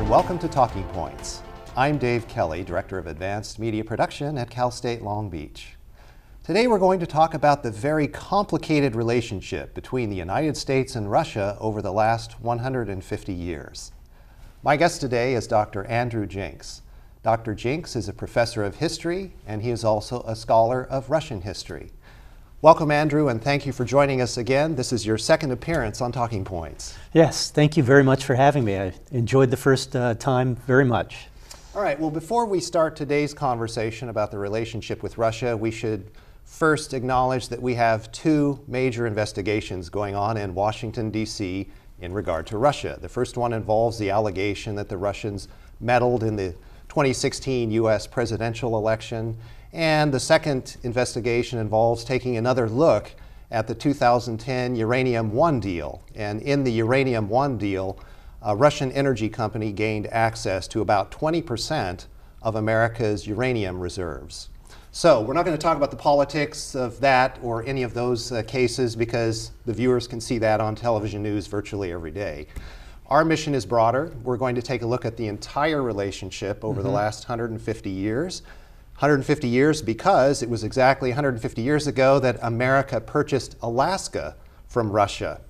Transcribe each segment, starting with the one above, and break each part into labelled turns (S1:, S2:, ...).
S1: and welcome to Talking Points. I'm Dave Kelly, Director of Advanced Media Production at Cal State Long Beach. Today we're going to talk about the very complicated relationship between the United States and Russia over the last 150 years. My guest today is Dr. Andrew Jenks. Dr. Jenks is a professor of history, and he is also a scholar of Russian history. Welcome, Andrew, and thank you for joining us again. This is your second appearance on Talking Points.
S2: Yes, thank you very much for having me. I enjoyed the first time very much.
S1: All right, well, before we start today's conversation about the relationship with Russia, we should first acknowledge that we have two major investigations going on in Washington, D.C. in regard to Russia. The first one involves the allegation that the Russians meddled in the 2016 U.S. presidential election. And the second investigation involves taking another look at the 2010 Uranium One deal. And in the Uranium One deal, a Russian energy company gained access to about 20% of America's uranium reserves. So we're not going to talk about the politics of that or any of those cases because the viewers can see that on television news virtually every day. Our mission is broader. We're going to take a look at the entire relationship over the last 150 years. 150 years because it was exactly 150 years ago that America purchased Alaska from Russia.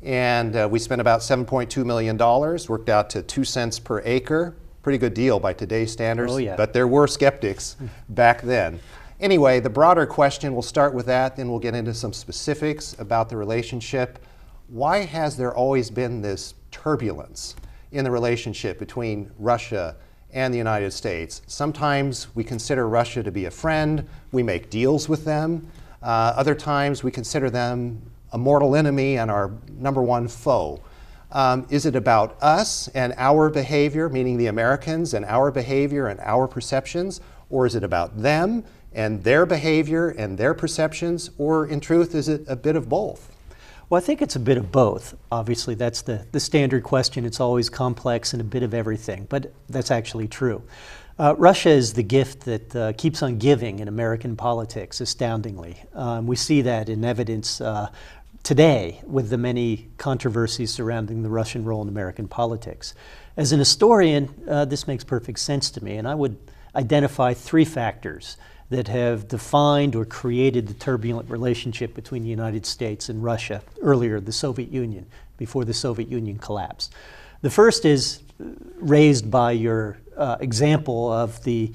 S1: And we spent about $7.2 million, worked out to 2 cents per acre. Pretty good deal by today's standards,
S2: Oh, yeah.
S1: but there were skeptics back then. Anyway, the broader question, we'll start with that, then we'll get into some specifics about the relationship. Why has there always been this turbulence in the relationship between Russia and the United States? Sometimes we consider Russia to be a friend, we make deals with them. Other times we consider them a mortal enemy and our number one foe. Is it about us and our behavior, meaning the Americans and our behavior and our perceptions, or is it about them and their behavior and their perceptions, or in truth, is it a bit of both?
S2: Well, I think it's a bit of both. Obviously, that's the standard question. It's always complex and a bit of everything, but that's actually true. Russia is the gift that keeps on giving in American politics, astoundingly. We see that in evidence today with the many controversies surrounding the Russian role in American politics. As an historian, this makes perfect sense to me, and I would identify three factors that have defined or created the turbulent relationship between the United States and Russia, earlier the Soviet Union, before the Soviet Union collapsed. The first is raised by your example of the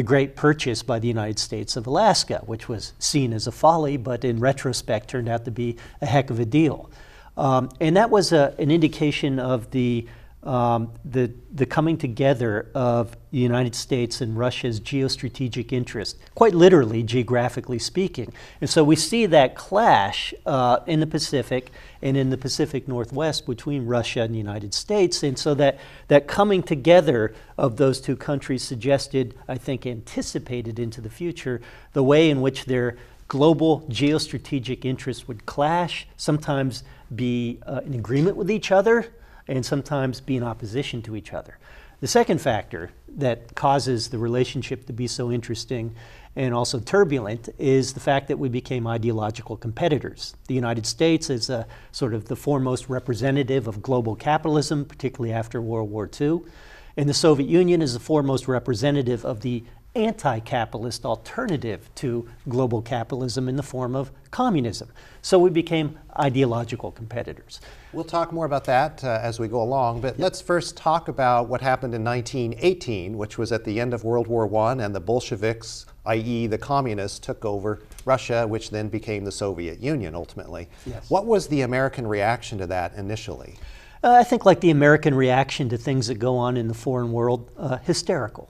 S2: great purchase by the United States of Alaska, which was seen as a folly, but in retrospect turned out to be a heck of a deal. And that was an indication of the coming together of the United States and Russia's geostrategic interest, quite literally, geographically speaking. And so we see that clash in the Pacific and in the Pacific Northwest between Russia and the United States. And so that coming together of those two countries suggested, I think, anticipated into the future the way in which their global geostrategic interests would clash, sometimes be in agreement with each other, and sometimes be in opposition to each other. The second factor that causes the relationship to be so interesting and also turbulent is the fact that we became ideological competitors. The United States is sort of the foremost representative of global capitalism, particularly after World War II, and the Soviet Union is the foremost representative of the anti-capitalist alternative to global capitalism in the form of communism. So we became ideological competitors.
S1: We'll talk more about that as we go along, but let's first talk about what happened in 1918, which was at the end of World War I, and the Bolsheviks, i.e. the communists, took over Russia, which then became the Soviet Union ultimately.
S2: Yes.
S1: What was the American reaction to that initially?
S2: I think like the American reaction to things that go on in the foreign world, hysterical.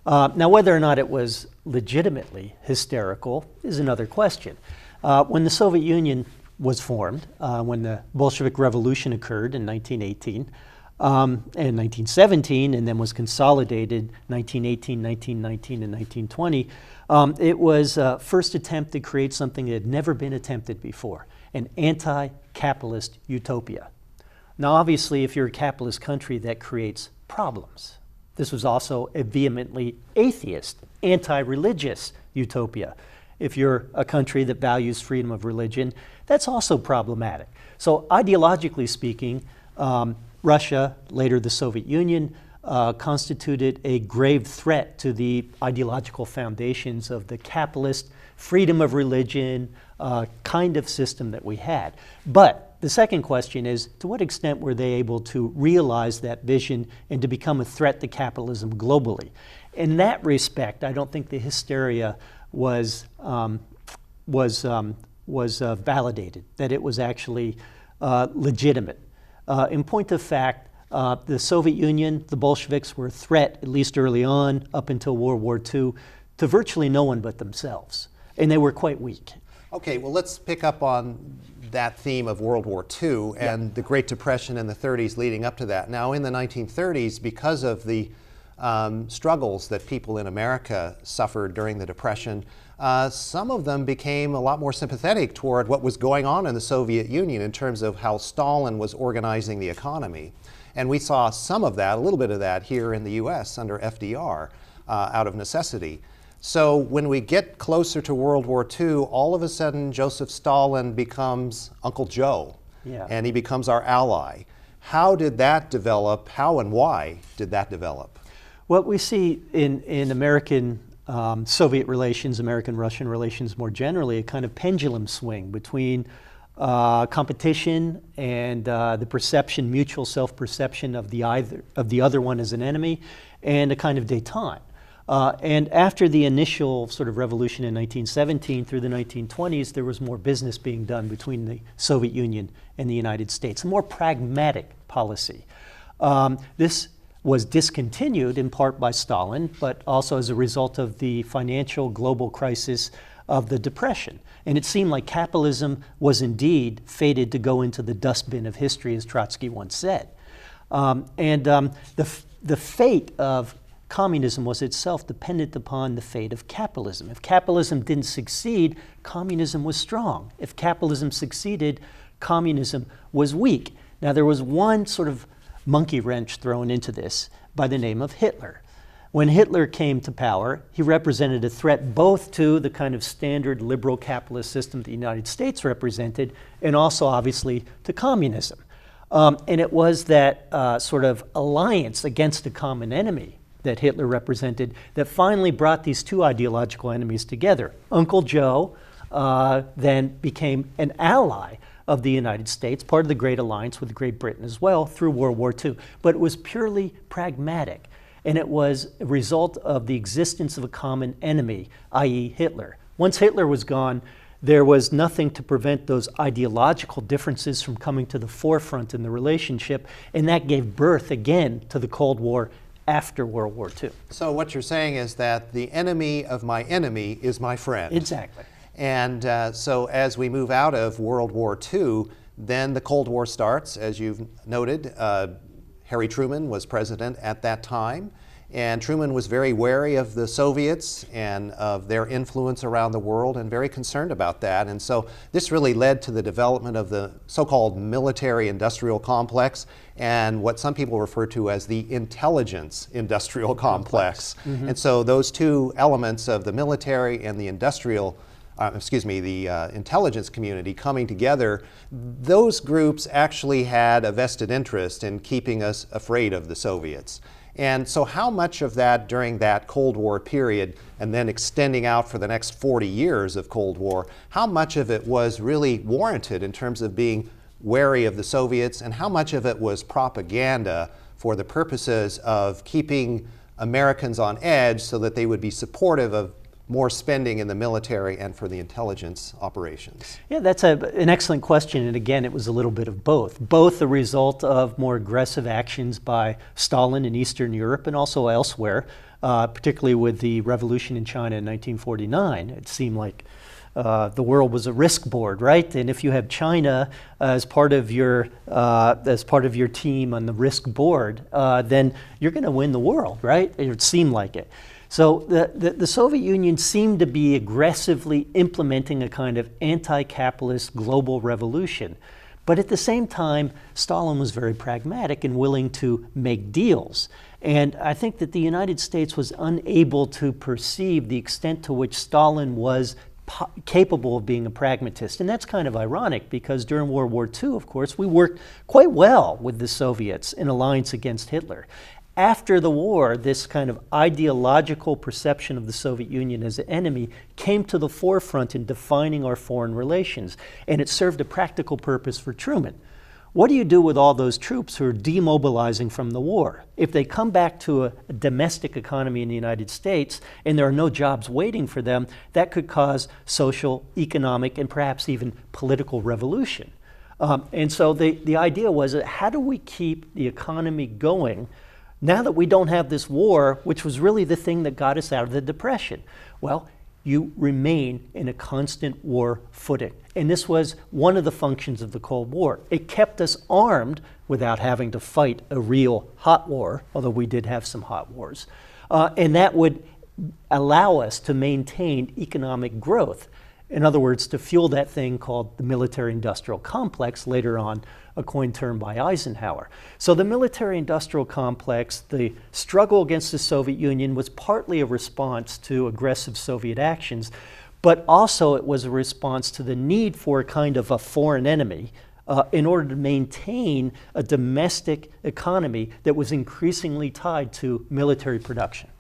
S2: Now, whether or not it was legitimately hysterical is another question. When the Soviet Union was formed, when the Bolshevik Revolution occurred in 1918 and 1917, and then was consolidated 1918, 1919, and 1920, it was a first attempt to create something that had never been attempted before, an anti-capitalist utopia. Now, obviously, if you're a capitalist country, that creates problems. This was also a vehemently atheist, anti-religious utopia. If you're a country that values freedom of religion, that's also problematic. So ideologically speaking, Russia, later the Soviet Union, constituted a grave threat to the ideological foundations of the capitalist freedom of religion kind of system that we had. But the second question is, to what extent were they able to realize that vision and to become a threat to capitalism globally? In that respect, I don't think the hysteria was validated, that it was actually legitimate. In point of fact, the Soviet Union, the Bolsheviks were a threat, at least early on, up until World War II, to virtually no one but themselves. And they were quite weak.
S1: Okay, well, let's pick up on that theme of World War II and the Great Depression in the 30s leading up to that. Now, in the 1930s, because of the struggles that people in America suffered during the Depression, some of them became a lot more sympathetic toward what was going on in the Soviet Union in terms of how Stalin was organizing the economy. And we saw some of that, a little bit of that here in the US under FDR out of necessity. So when we get closer to World War II, all of a sudden Joseph Stalin becomes Uncle Joe, and he becomes our ally. How did that develop? How and why did that develop?
S2: What we see in American Soviet relations, American-Russian relations more generally, a kind of pendulum swing between competition and the perception, mutual self-perception of the other one as an enemy, and a kind of détente. And after the initial sort of revolution in 1917 through the 1920s, there was more business being done between the Soviet Union and the United States, a more pragmatic policy. This was discontinued in part by Stalin, but also as a result of the financial global crisis of the Depression. And it seemed like capitalism was indeed fated to go into the dustbin of history, as Trotsky once said. The fate of communism was itself dependent upon the fate of capitalism. If capitalism didn't succeed, communism was strong. If capitalism succeeded, communism was weak. Now, there was one sort of monkey wrench thrown into this by the name of Hitler. When Hitler came to power, he represented a threat both to the kind of standard liberal capitalist system the United States represented, and also obviously to communism. And it was that sort of alliance against a common enemy that Hitler represented that finally brought these two ideological enemies together. Uncle Joe then became an ally of the United States, part of the Great Alliance with Great Britain as well, through World War II. But it was purely pragmatic, and it was a result of the existence of a common enemy, i.e. Hitler. Once Hitler was gone, there was nothing to prevent those ideological differences from coming to the forefront in the relationship, and that gave birth again to the Cold War after World War II.
S1: So what you're saying is that the enemy of my enemy is my friend.
S2: Exactly.
S1: And so as we move out of World War II, then the Cold War starts. As you've noted, Harry Truman was president at that time, and Truman was very wary of the Soviets and of their influence around the world and very concerned about that. And so this really led to the development of the so-called military-industrial complex and what some people refer to as the intelligence-industrial complex. Mm-hmm. And so those two elements of the military and the industrial the intelligence community coming together, those groups actually had a vested interest in keeping us afraid of the Soviets. And so how much of that during that Cold War period, and then extending out for the next 40 years of Cold War, how much of it was really warranted in terms of being wary of the Soviets, and how much of it was propaganda for the purposes of keeping Americans on edge so that they would be supportive of more spending in the military and for the intelligence operations?
S2: Yeah, that's an excellent question. And again, it was a little bit of both. Both a result of more aggressive actions by Stalin in Eastern Europe and also elsewhere, particularly with the revolution in China in 1949. It seemed like the world was a risk board, right? And if you have China as part of your team on the risk board, then you're going to win the world, right? It seemed like it. So the Soviet Union seemed to be aggressively implementing a kind of anti-capitalist global revolution. But at the same time, Stalin was very pragmatic and willing to make deals. And I think that the United States was unable to perceive the extent to which Stalin was capable of being a pragmatist. And that's kind of ironic because during World War II, of course, we worked quite well with the Soviets in alliance against Hitler. After the war, this kind of ideological perception of the Soviet Union as an enemy came to the forefront in defining our foreign relations, and it served a practical purpose for Truman. What do you do with all those troops who are demobilizing from the war? If they come back to a domestic economy in the United States and there are no jobs waiting for them, that could cause social, economic, and perhaps even political revolution. And so the idea was, how do we keep the economy going now that we don't have this war, which was really the thing that got us out of the Depression? Well, you remain in a constant war footing. And this was one of the functions of the Cold War. It kept us armed without having to fight a real hot war, although we did have some hot wars. And that would allow us to maintain economic growth. In other words, to fuel that thing called the military-industrial complex, later on a coined term by Eisenhower. So the military-industrial complex, the struggle against the Soviet Union, was partly a response to aggressive Soviet actions, but also it was a response to the need for a kind of a foreign enemy in order to maintain a domestic economy that was increasingly tied to military production.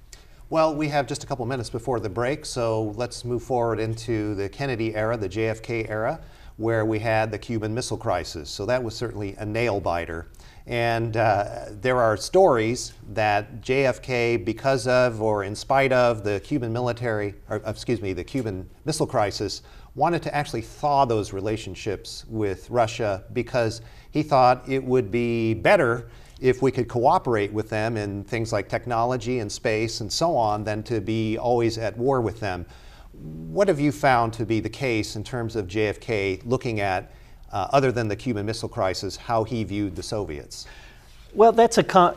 S1: Well, we have just a couple minutes before the break, so let's move forward into the Kennedy era, the JFK era, where we had the Cuban Missile Crisis. So that was certainly a nail-biter. And there are stories that JFK, because of or in spite of the Cuban the Cuban Missile Crisis, wanted to actually thaw those relationships with Russia because he thought it would be better if we could cooperate with them in things like technology and space and so on than to be always at war with them. What have you found to be the case in terms of JFK looking at, other than the Cuban Missile Crisis, how he viewed the Soviets?
S2: Well,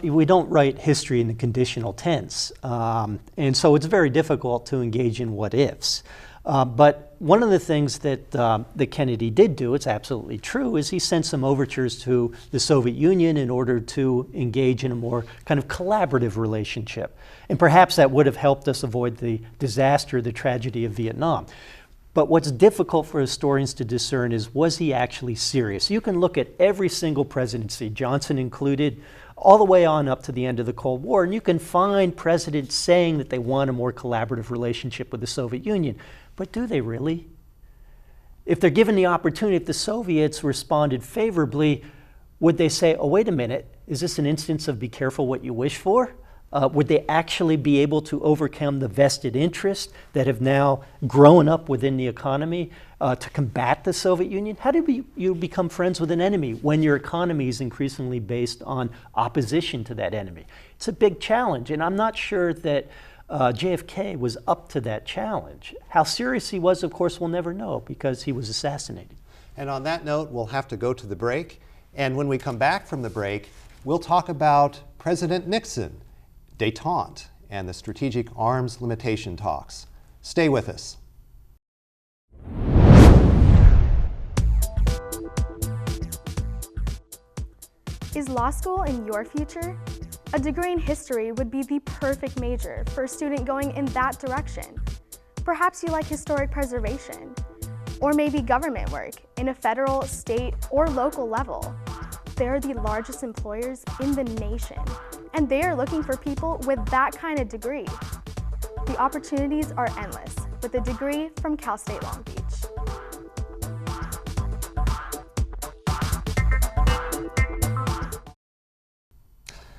S2: we don't write history in the conditional tense, and so it's very difficult to engage in what ifs. But one of the things that Kennedy did do, it's absolutely true, is he sent some overtures to the Soviet Union in order to engage in a more kind of collaborative relationship. And perhaps that would have helped us avoid the disaster, the tragedy of Vietnam. But what's difficult for historians to discern is, was he actually serious? You can look at every single presidency, Johnson included, all the way on up to the end of the Cold War, and you can find presidents saying that they want a more collaborative relationship with the Soviet Union. But do they really? If they're given the opportunity, if the Soviets responded favorably, would they say, oh, wait a minute, is this an instance of be careful what you wish for? Would they actually be able to overcome the vested interests that have now grown up within the economy to combat the Soviet Union? How do you become friends with an enemy when your economy is increasingly based on opposition to that enemy? It's a big challenge, and I'm not sure that JFK was up to that challenge. How serious he was, of course, we'll never know because he was assassinated.
S1: And on that note, we'll have to go to the break. And when we come back from the break, we'll talk about President Nixon, détente, and the strategic arms limitation talks. Stay with us.
S3: Is law school in your future? A degree in history would be the perfect major for a student going in that direction. Perhaps you like historic preservation, or maybe government work in a federal, state, or local level. They're the largest employers in the nation, and they are looking for people with that kind of degree. The opportunities are endless with a degree from Cal State Long Beach.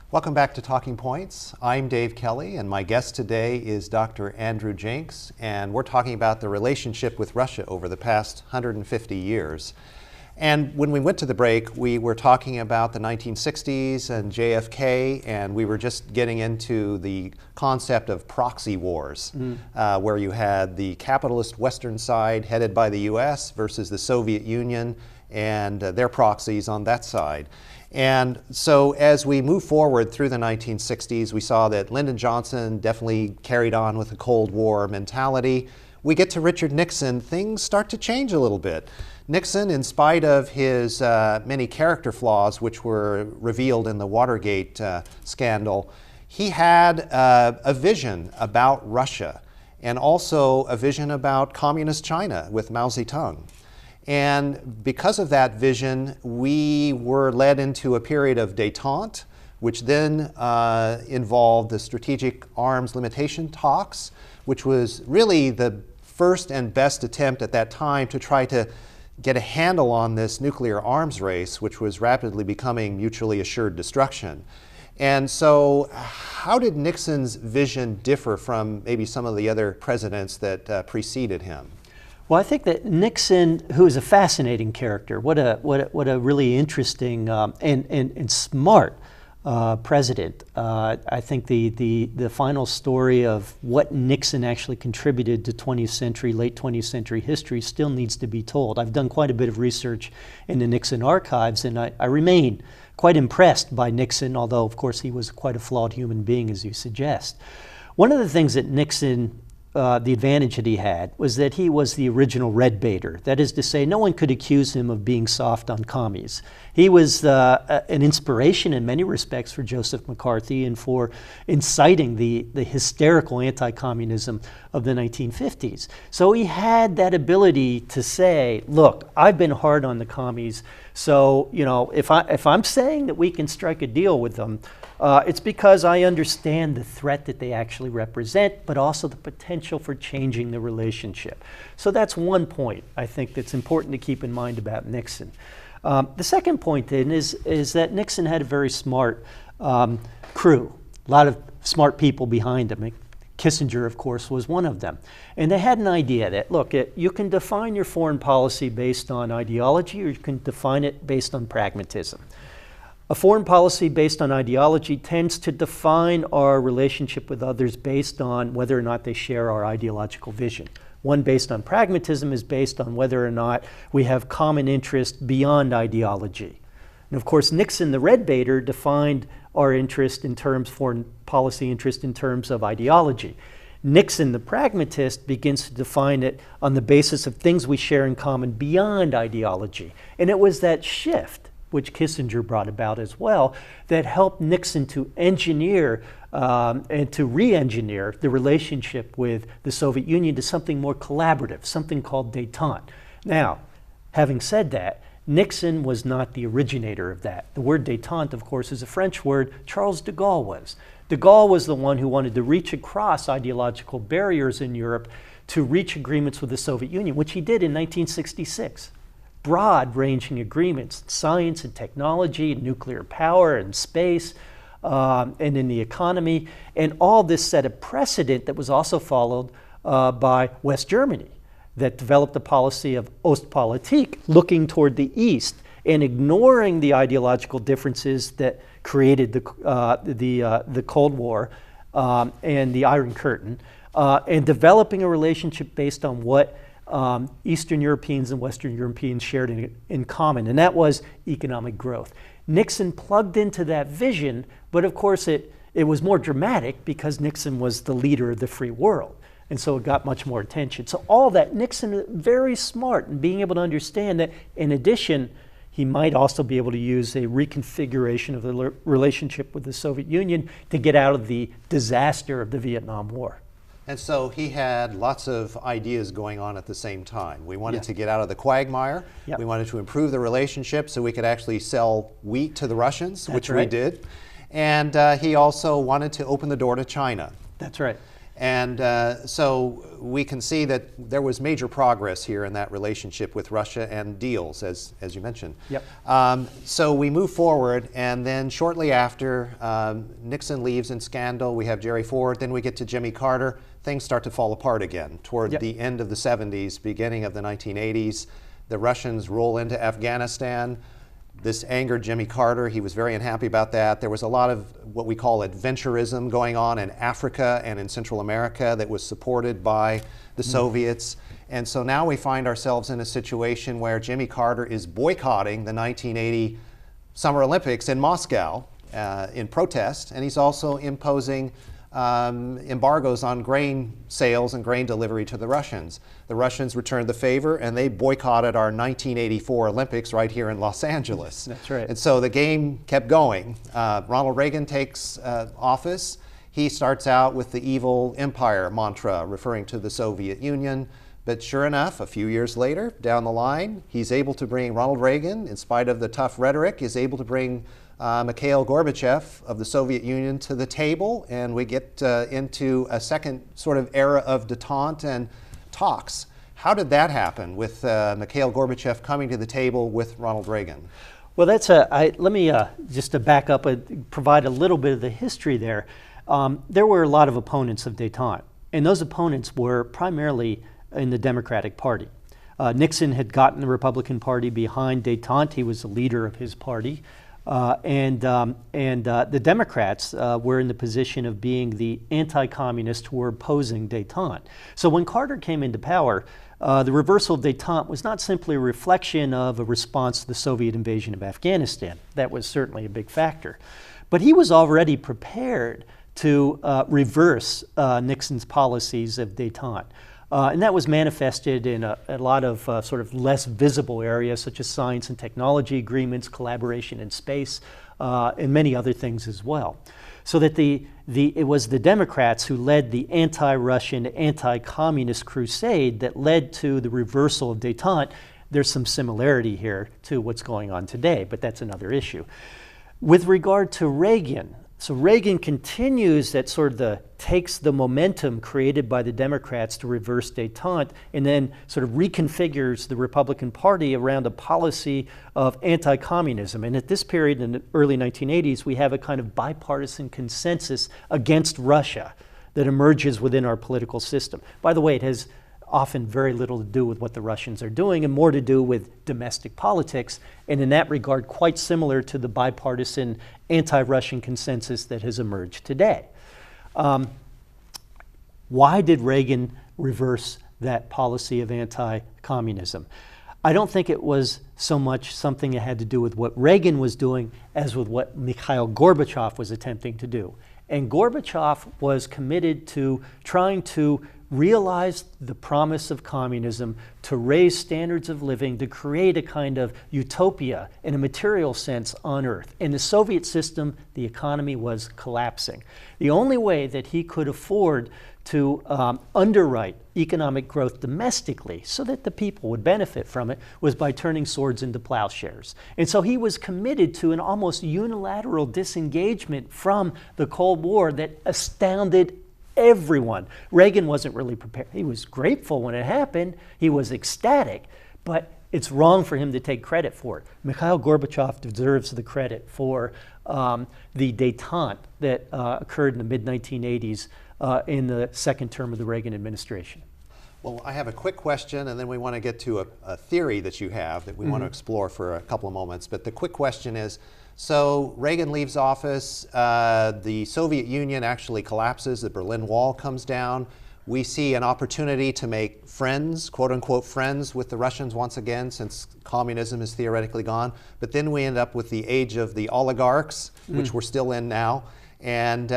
S1: Welcome back to Talking Points. I'm Dave Kelly, and my guest today is Dr. Andrew Jenks, and we're talking about the relationship with Russia over the past 150 years. And when we went to the break, we were talking about the 1960s and JFK, and we were just getting into the concept of proxy wars, where you had the capitalist Western side headed by the US versus the Soviet Union and their proxies on that side. And so as we move forward through the 1960s, we saw that Lyndon Johnson definitely carried on with the Cold War mentality. We get to Richard Nixon, things start to change a little bit. Nixon, in spite of his many character flaws, which were revealed in the Watergate scandal, he had a vision about Russia and also a vision about communist China with Mao Zedong. And because of that vision, we were led into a period of détente which then involved the strategic arms limitation talks, which was really the first and best attempt at that time to try to get a handle on this nuclear arms race, which was rapidly becoming mutually assured destruction. And so how did Nixon's vision differ from maybe some of the other presidents that preceded him?
S2: Well, I think that Nixon, who is a fascinating character, what a really interesting and smart president. I think the final story of what Nixon actually contributed to 20th century, late 20th century history still needs to be told. I've done quite a bit of research in the Nixon archives, and I remain quite impressed by Nixon, although of course he was quite a flawed human being, as you suggest. One of the things that Nixon, the advantage that he had, was that he was the original red baiter. That is to say, no one could accuse him of being soft on commies. He was an inspiration in many respects for Joseph McCarthy and for inciting the hysterical anti-communism of the 1950s. So he had that ability to say, look, I've been hard on the commies, so if I'm saying that we can strike a deal with them, it's because I understand the threat that they actually represent, but also the potential for changing the relationship. So that's one point I think that's important to keep in mind about Nixon. The second point then is that Nixon had a very smart crew, a lot of smart people behind him. Kissinger, of course, was one of them. And they had an idea that, look, you can define your foreign policy based on ideology, or you can define it based on pragmatism. A foreign policy based on ideology tends to define our relationship with others based on whether or not they share our ideological vision. One based on pragmatism is based on whether or not we have common interest beyond ideology. And of course, Nixon, the red baiter, defined our interest in terms, foreign policy interest in terms of ideology. Nixon, the pragmatist, begins to define it on the basis of things we share in common beyond ideology. And it was that shift, which Kissinger brought about as well, that helped Nixon to engineer and to re-engineer the relationship with the Soviet Union to something more collaborative, something called détente. Now, having said that, Nixon was not the originator of that. The word détente, of course, is a French word. Charles de Gaulle was. De Gaulle was the one who wanted to reach across ideological barriers in Europe to reach agreements with the Soviet Union, which he did in 1966. Broad-ranging agreements, science and technology, nuclear power and space, and in the economy. And all this set a precedent that was also followed by West Germany, that developed a policy of Ostpolitik, looking toward the East and ignoring the ideological differences that created the Cold War and the Iron Curtain, and developing a relationship based on what Eastern Europeans and Western Europeans shared in common, and that was economic growth. Nixon plugged into that vision, but of course it was more dramatic because Nixon was the leader of the free world. And so it got much more attention. So all that, Nixon, very smart in being able to understand that, in addition, he might also be able to use a reconfiguration of the relationship with the Soviet Union to get out of the disaster of the Vietnam War.
S1: And so he had lots of ideas going on at the same time. We wanted
S2: Yes.
S1: to get out of the quagmire.
S2: Yep.
S1: We wanted to improve the relationship so we could actually sell wheat to the Russians, which we
S2: right.
S1: did. And he also wanted to open the door to China.
S2: That's right.
S1: And so we can see that there was major progress here in that relationship with Russia and deals, as you mentioned.
S2: Yep.
S1: So we move forward, and then shortly after, Nixon leaves in scandal. We have Jerry Ford. Then we get to Jimmy Carter. Things start to fall apart again toward
S2: Yep.
S1: the end of the 70s, beginning of the 1980s. The Russians roll into Afghanistan. This angered Jimmy Carter. He was very unhappy about that. There was a lot of what we call adventurism going on in Africa and in Central America that was supported by the Soviets. And so now we find ourselves in a situation where Jimmy Carter is boycotting the 1980 Summer Olympics in Moscow in protest, and he's also imposing embargoes on grain sales and grain delivery to the Russians. The Russians returned the favor, and they boycotted our 1984 Olympics right here in Los Angeles.
S2: That's right.
S1: And so the game kept going. Ronald Reagan takes office. He starts out with the evil empire mantra, referring to the Soviet Union. But sure enough, a few years later, down the line, he's able to bring, Ronald Reagan, in spite of the tough rhetoric, is able to bring Mikhail Gorbachev of the Soviet Union to the table, and we get into a second sort of era of détente and talks. How did that happen with Mikhail Gorbachev coming to the table with Ronald Reagan?
S2: Well, let me just to back up and provide a little bit of the history there. There were a lot of opponents of détente, and those opponents were primarily in the Democratic Party. Nixon had gotten the Republican Party behind détente. He was the leader of his party. And the Democrats were in the position of being the anti-communists who were opposing détente. So when Carter came into power, the reversal of détente was not simply a reflection of a response to the Soviet invasion of Afghanistan. That was certainly a big factor. But he was already prepared to reverse Nixon's policies of détente. And that was manifested in a lot of sort of less visible areas, such as science and technology agreements, collaboration in space, and many other things as well. So that it was the Democrats who led the anti-Russian, anti-communist crusade that led to the reversal of détente. There's some similarity here to what's going on today, but that's another issue. With regard to Reagan, so Reagan continues that sort of takes the momentum created by the Democrats to reverse détente and then sort of reconfigures the Republican Party around a policy of anti-communism. And at this period in the early 1980s, we have a kind of bipartisan consensus against Russia that emerges within our political system. By the way, it has often very little to do with what the Russians are doing and more to do with domestic politics, and in that regard quite similar to the bipartisan anti-Russian consensus that has emerged today. Why did Reagan reverse that policy of anti-communism? I don't think it was so much something that had to do with what Reagan was doing as with what Mikhail Gorbachev was attempting to do. And Gorbachev was committed to trying to realize the promise of communism, to raise standards of living, to create a kind of utopia in a material sense on Earth. In the Soviet system, the economy was collapsing. The only way that he could afford to underwrite economic growth domestically so that the people would benefit from it was by turning swords into plowshares. And so he was committed to an almost unilateral disengagement from the Cold War that astounded everyone. Reagan wasn't really prepared. He was grateful when it happened. He was ecstatic, but it's wrong for him to take credit for it. Mikhail Gorbachev deserves the credit for the détente that occurred in the mid-1980s in the second term of the Reagan administration.
S1: Well, I have a quick question, and then we want to get to a theory that you have that we want to explore for a couple of moments. But the quick question is, so Reagan leaves office, the Soviet Union actually collapses, the Berlin Wall comes down. We see an opportunity to make friends, quote unquote friends, with the Russians once again, since communism is theoretically gone. But then we end up with the age of the oligarchs, which we're still in now. And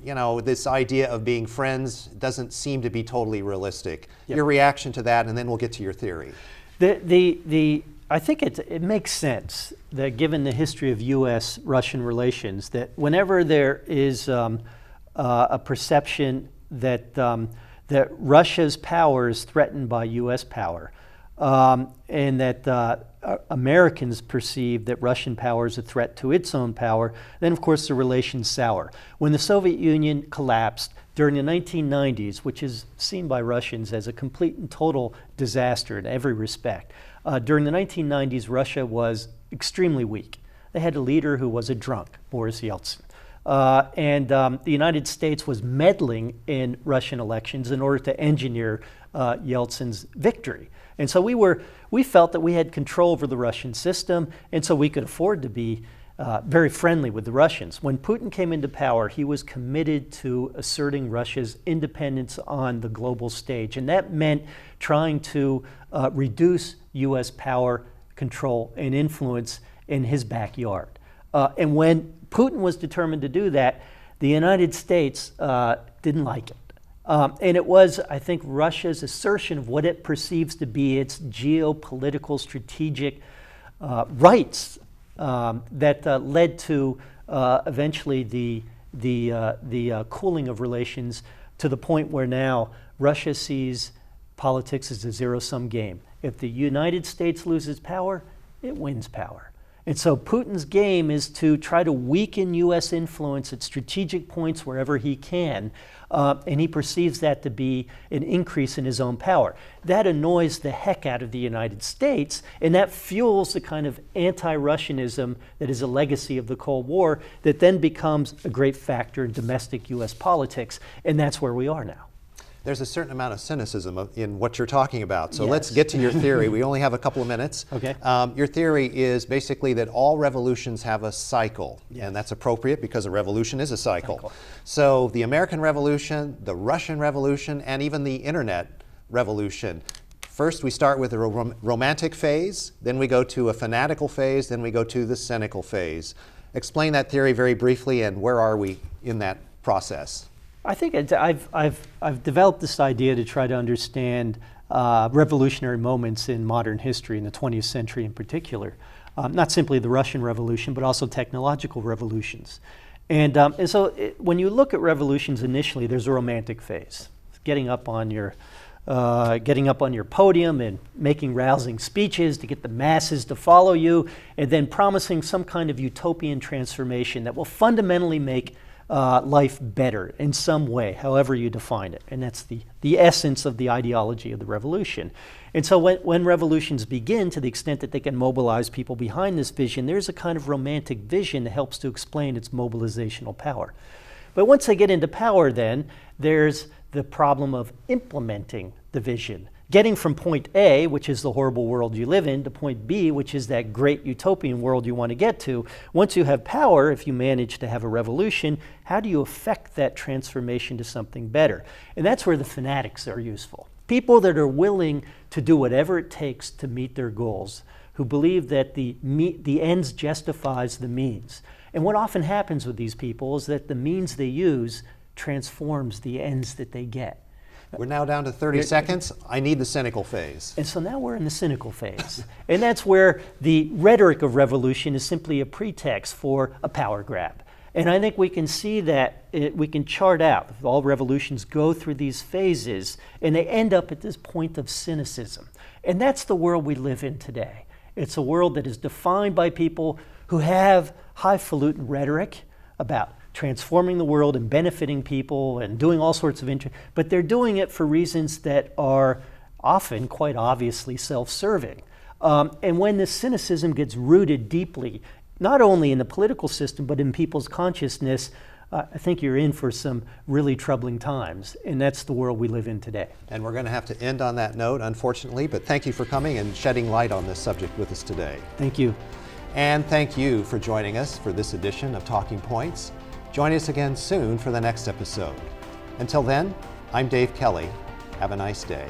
S1: you know, this idea of being friends doesn't seem to be totally realistic. Yep. Your reaction to that, and then we'll get to your theory.
S2: I think it makes sense that given the history of U.S.-Russian relations, that whenever there is a perception that that Russia's power is threatened by U.S. power, and that Americans perceive that Russian power is a threat to its own power, then of course the relations sour. When the Soviet Union collapsed during the 1990s, which is seen by Russians as a complete and total disaster in every respect, during the 1990s Russia was extremely weak. They had a leader who was a drunk, Boris Yeltsin. And the United States was meddling in Russian elections in order to engineer Yeltsin's victory. And so we felt that we had control over the Russian system, and so we could afford to be very friendly with the Russians. When Putin came into power, he was committed to asserting Russia's independence on the global stage, and that meant trying to reduce U.S. power, control, and influence in his backyard. And when Putin was determined to do that, the United States didn't like it. And it was, I think, Russia's assertion of what it perceives to be its geopolitical strategic rights that led to eventually the cooling of relations to the point where now Russia sees politics as a zero-sum game. If the United States loses power, it wins power. And so Putin's game is to try to weaken U.S. influence at strategic points wherever he can, and he perceives that to be an increase in his own power. That annoys the heck out of the United States, and that fuels the kind of anti-Russianism that is a legacy of the Cold War that then becomes a great factor in domestic U.S. politics, and that's where we are now.
S1: There's a certain amount of cynicism in what you're talking about. So
S2: Yes.
S1: let's get to your theory. We only have a couple of minutes.
S2: Okay.
S1: Your theory is basically that all revolutions have a cycle.
S2: Yes.
S1: And that's appropriate because a revolution is a cycle. So the American Revolution, the Russian Revolution, and even the Internet Revolution. First, we start with a romantic phase, then we go to a fanatical phase, then we go to the cynical phase. Explain that theory very briefly, and where are we in that process?
S2: I think I've developed this idea to try to understand revolutionary moments in modern history, in the 20th century in particular. Not simply the Russian Revolution, but also technological revolutions. And so when you look at revolutions initially, there's a romantic phase. Getting up on your podium and making rousing speeches to get the masses to follow you, and then promising some kind of utopian transformation that will fundamentally make life better in some way, however you define it. And that's the essence of the ideology of the revolution. And so when revolutions begin, to the extent that they can mobilize people behind this vision, there's a kind of romantic vision that helps to explain its mobilizational power. But once they get into power, then there's the problem of implementing the vision. Getting from point A, which is the horrible world you live in, to point B, which is that great utopian world you want to get to. Once you have power, if you manage to have a revolution, how do you affect that transformation to something better? And that's where the fanatics are useful. People that are willing to do whatever it takes to meet their goals, who believe that the ends justifies the means. And what often happens with these people is that the means they use transforms the ends that they get.
S1: We're now down to 30 seconds. I need the cynical phase.
S2: And so now we're in the cynical phase. And that's where the rhetoric of revolution is simply a pretext for a power grab. And I think we can see that, we can chart out, all revolutions go through these phases, and they end up at this point of cynicism. And that's the world we live in today. It's a world that is defined by people who have highfalutin rhetoric about transforming the world and benefiting people and doing all sorts of but they're doing it for reasons that are often quite obviously self-serving. And when this cynicism gets rooted deeply, not only in the political system, but in people's consciousness, I think you're in for some really troubling times. And that's the world we live in today.
S1: And we're going to have to end on that note, unfortunately, but thank you for coming and shedding light on this subject with us today.
S2: Thank you.
S1: And thank you for joining us for this edition of Talking Points. Join us again soon for the next episode. Until then, I'm Dave Kelly. Have a nice day.